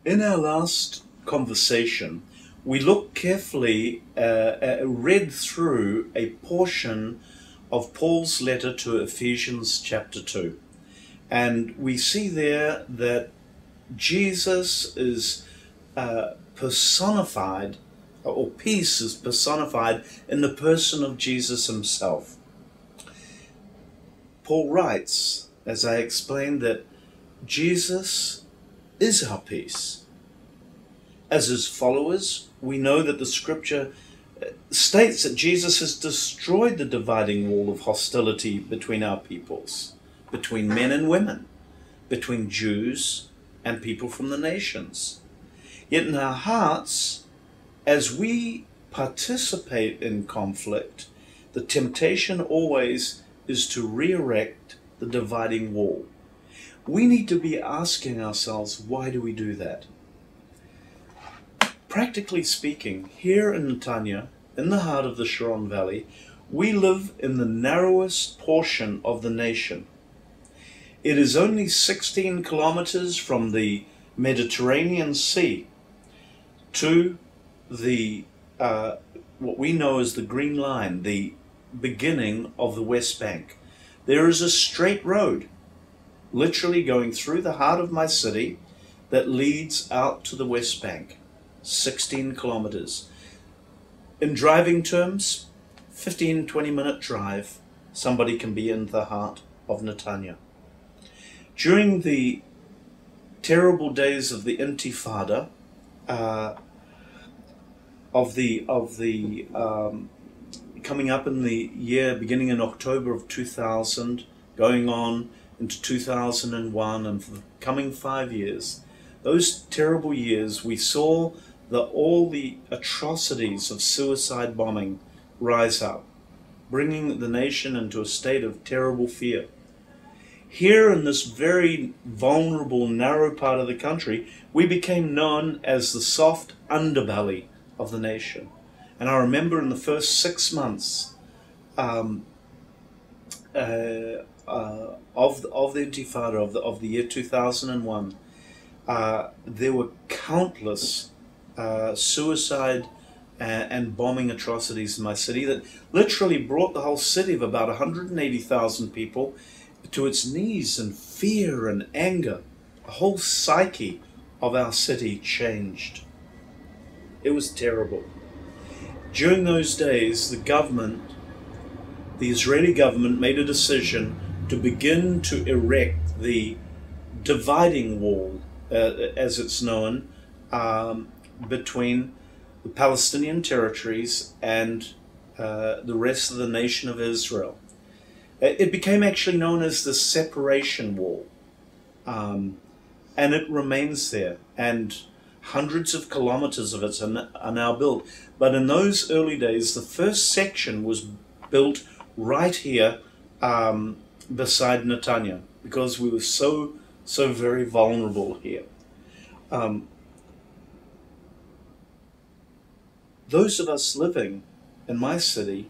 In our last conversation, we looked carefully, read through a portion of Paul's letter to Ephesians chapter 2. And we see there that Jesus is personified, or peace is personified in the person of Jesus himself. Paul writes, as I explained, that Jesus is our peace. As his followers, we know that the scripture states that Jesus has destroyed the dividing wall of hostility between our peoples, between men and women, between Jews and people from the nations. Yet in our hearts, as we participate in conflict, the temptation always is to re-erect the dividing wall. We need to be asking ourselves, why do we do that? Practically speaking, here in Netanya, in the heart of the Sharon Valley, we live in the narrowest portion of the nation. It is only 16 kilometers from the Mediterranean Sea to the what we know as the Green Line, the beginning of the West Bank. There is a straight road, literally going through the heart of my city, that leads out to the West Bank, 16 kilometers. In driving terms, 15-20 minute drive, somebody can be in the heart of Netanya. During the terrible days of the Intifada, coming up in the year beginning in October of 2000, going on into 2001, and for the coming 5 years, those terrible years, we saw all the atrocities of suicide bombing rise up, bringing the nation into a state of terrible fear. Here in this very vulnerable, narrow part of the country, we became known as the soft underbelly of the nation. And I remember in the first 6 months of the Intifada of the year 2001, there were countless suicide and bombing atrocities in my city that literally brought the whole city of about 180,000 people to its knees in fear and anger. The whole psyche of our city changed. It was terrible. During those days, the Israeli government made a decision to begin to erect the dividing wall, as it's known, between the Palestinian territories and the rest of the nation of Israel. It became actually known as the separation wall, and it remains there, and hundreds of kilometers of it are now built. But in those early days, the first section was built right here beside Netanya, because we were so very vulnerable here. Those of us living in my city,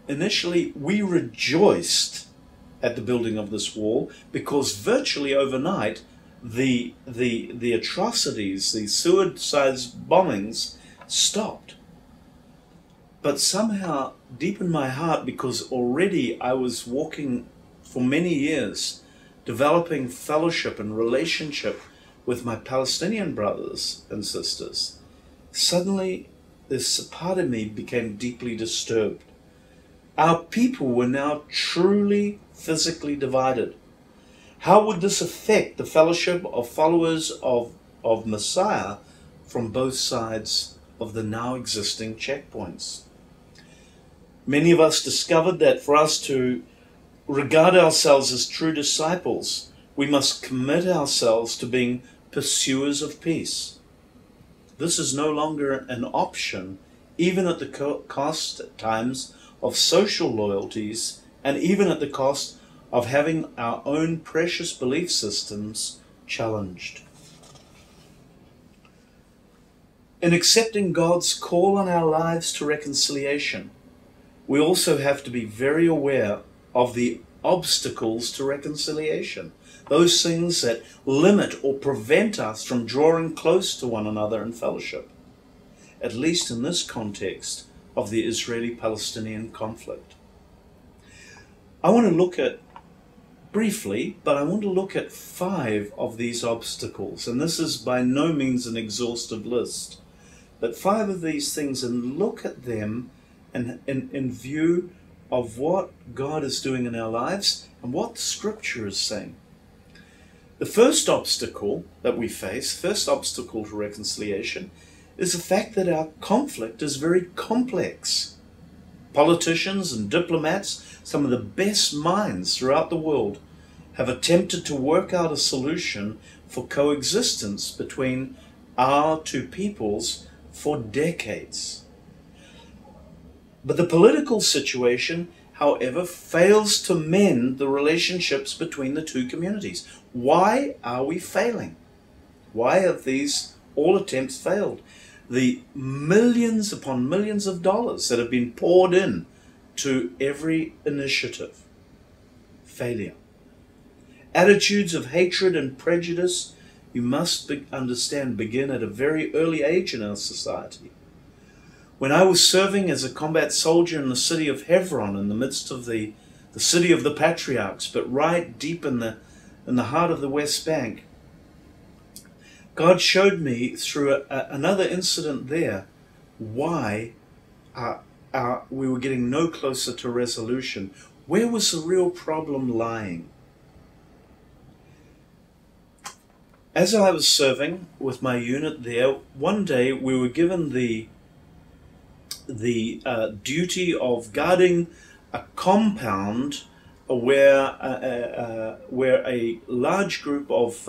initially we rejoiced at the building of this wall, because virtually overnight the atrocities, the suicide bombings stopped. But somehow deep in my heart, because already I was walking for many years, developing fellowship and relationship with my Palestinian brothers and sisters, suddenly this part of me became deeply disturbed. Our people were now truly physically divided. How would this affect the fellowship of followers of Messiah from both sides of the now existing checkpoints? Many of us discovered that for us to regard ourselves as true disciples, we must commit ourselves to being pursuers of peace. This is no longer an option, even at the cost at times of social loyalties, and even at the cost of having our own precious belief systems challenged. In accepting God's call on our lives to reconciliation, we also have to be very aware of the obstacles to reconciliation, those things that limit or prevent us from drawing close to one another in fellowship, at least in this context of the Israeli-Palestinian conflict. I want to look at, briefly, but I want to look at 5 of these obstacles, and this is by no means an exhaustive list, but 5 of these things, and look at them in view of what God is doing in our lives and what the Scripture is saying. The first obstacle that we face, first obstacle to reconciliation, is the fact that our conflict is very complex. Politicians and diplomats, some of the best minds throughout the world, have attempted to work out a solution for coexistence between our two peoples for decades. But the political situation, however, fails to mend the relationships between the two communities. Why are we failing? Why have these all attempts failed? The millions upon millions of dollars that have been poured in to every initiative. Failure. Attitudes of hatred and prejudice, you must understand, begin at a very early age in our society. When I was serving as a combat soldier in the city of Hebron, in the midst of the city of the patriarchs, but right deep in the heart of the West Bank, God showed me through another incident there why we were getting no closer to resolution. Where was the real problem lying? As I was serving with my unit there, one day we were given the duty of guarding a compound where a large group of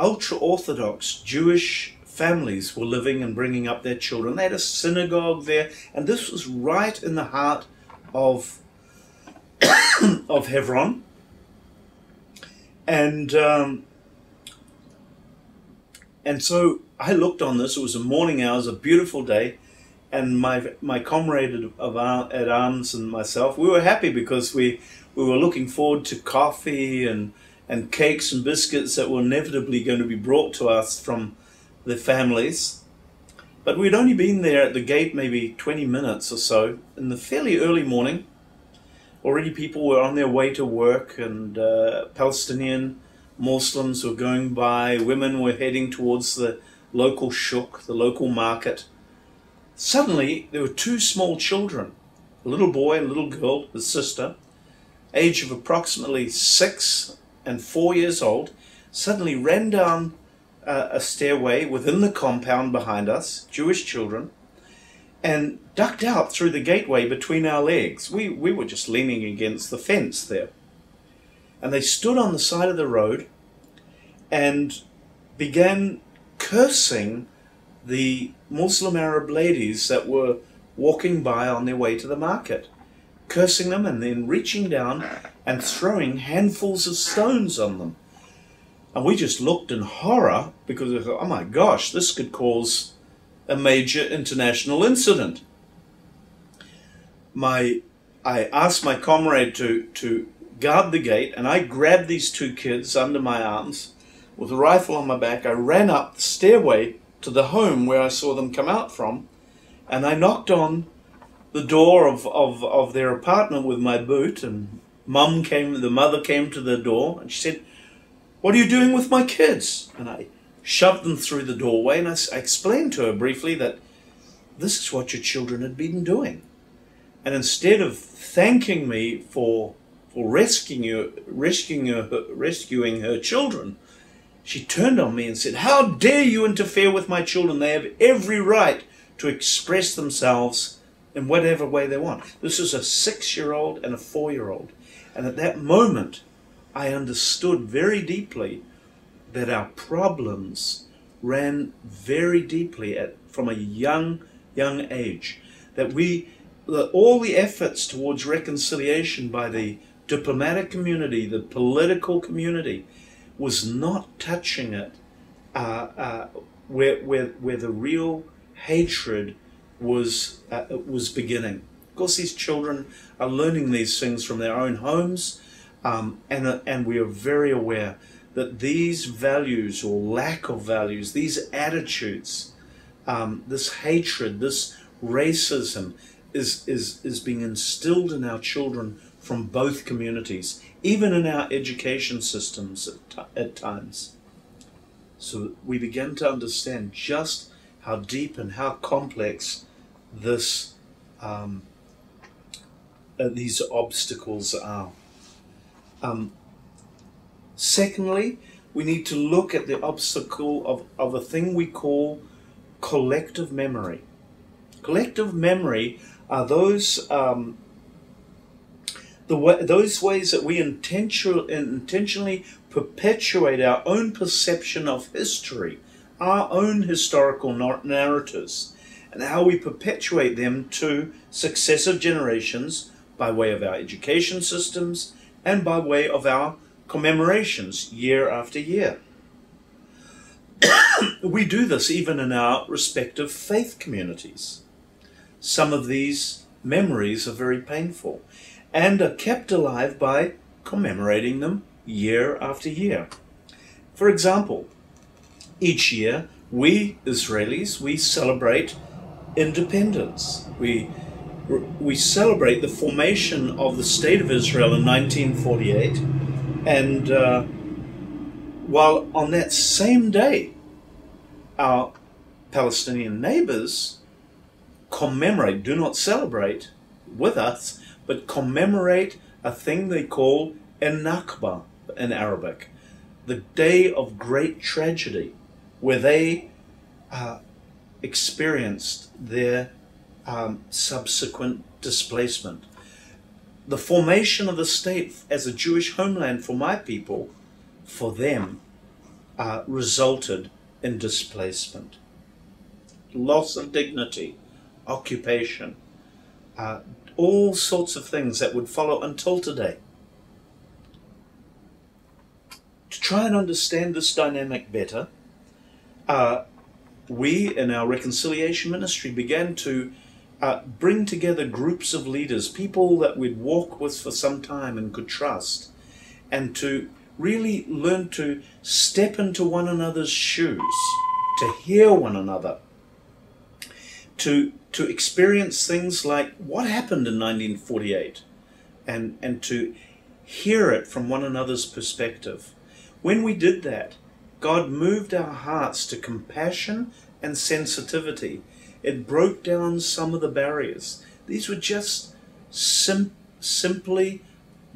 ultra-Orthodox Jewish families were living and bringing up their children. They had a synagogue there, and this was right in the heart of of Hebron. And so I looked on this. It was a morning hours, a beautiful day, and my comrade at arms and myself, we were happy because we were looking forward to coffee and cakes and biscuits that were inevitably going to be brought to us from the families. But we'd only been there at the gate maybe 20 minutes or so in the fairly early morning. Already people were on their way to work, and Palestinian Muslims were going by. Women were heading towards the local shuk, the local market. Suddenly, there were 2 small children, a little boy and a little girl, his sister, age of approximately 6 and 4 years old, suddenly ran down a stairway within the compound behind us, Jewish children, and ducked out through the gateway between our legs. We were just leaning against the fence there. And they stood on the side of the road and began cursing the Muslim Arab ladies that were walking by on their way to the market. Cursing them and then reaching down and throwing handfuls of stones on them. And we just looked in horror because we thought, oh my gosh, this could cause a major international incident. I asked my comrade to guard the gate, and I grabbed these 2 kids under my arms with a rifle on my back. I ran up the stairway to the home where I saw them come out from, and I knocked on the door of their apartment with my boot, and the mother came to the door, and she said, "What are you doing with my kids?" And I shoved them through the doorway, and I explained to her briefly that this is what your children had been doing. And instead of thanking me for rescuing her children, she turned on me and said, "How dare you interfere with my children? They have every right to express themselves in whatever way they want." This is a 6-year-old and a 4-year-old. And at that moment, I understood very deeply that our problems ran very deeply from a young age. That all the efforts towards reconciliation by the diplomatic community, the political community, was not touching it where the real hatred was beginning. Of course, these children are learning these things from their own homes, and we are very aware that these values or lack of values, these attitudes, this hatred, this racism is being instilled in our children from both communities, even in our education systems at times. So we begin to understand just how deep and how complex this these obstacles are. Secondly, we need to look at the obstacle of a thing we call collective memory. Collective memory are those those ways that we intentionally perpetuate our own perception of history, our own historical narratives, and how we perpetuate them to successive generations by way of our education systems and by way of our commemorations year after year. We do this even in our respective faith communities. Some of these memories are very painful and are kept alive by commemorating them year after year. For example, each year we Israelis, we celebrate independence. We celebrate the formation of the State of Israel in 1948, and while on that same day our Palestinian neighbors commemorate, do not celebrate with us, but commemorate a thing they call Nakba in Arabic, the day of great tragedy, where they experienced their subsequent displacement. The formation of the state as a Jewish homeland for my people, for them, resulted in displacement, loss of dignity, occupation, all sorts of things that would follow until today. To try and understand this dynamic better, we in our reconciliation ministry began to bring together groups of leaders, people that we'd walk with for some time and could trust, and to really learn to step into one another's shoes, to hear one another, to experience things like what happened in 1948, and to hear it from one another's perspective. When we did that, God moved our hearts to compassion and sensitivity. It broke down some of the barriers. These were just simply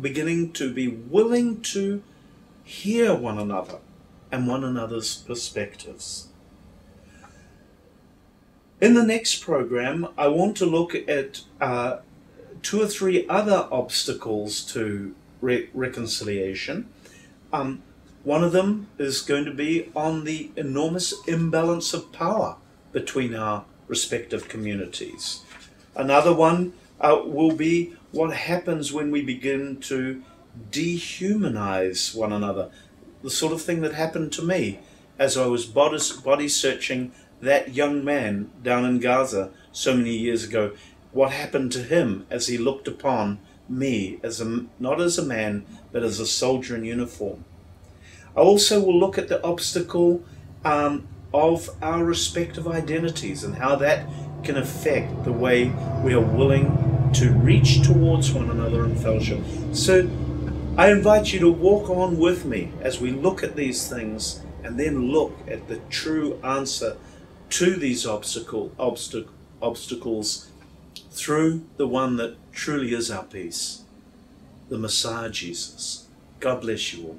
beginning to be willing to hear one another and one another's perspectives. In the next program, I want to look at 2 or 3 other obstacles to reconciliation. One of them is going to be on the enormous imbalance of power between our respective communities. Another one will be what happens when we begin to dehumanize one another. The sort of thing that happened to me as I was body searching that young man down in Gaza so many years ago. What happened to him as he looked upon me as not as a man, but as a soldier in uniform. I also will look at the obstacle of our respective identities and how that can affect the way we are willing to reach towards one another in fellowship. So I invite you to walk on with me as we look at these things and then look at the true answer to these obstacles through the one that truly is our peace, the Messiah Jesus. God bless you all.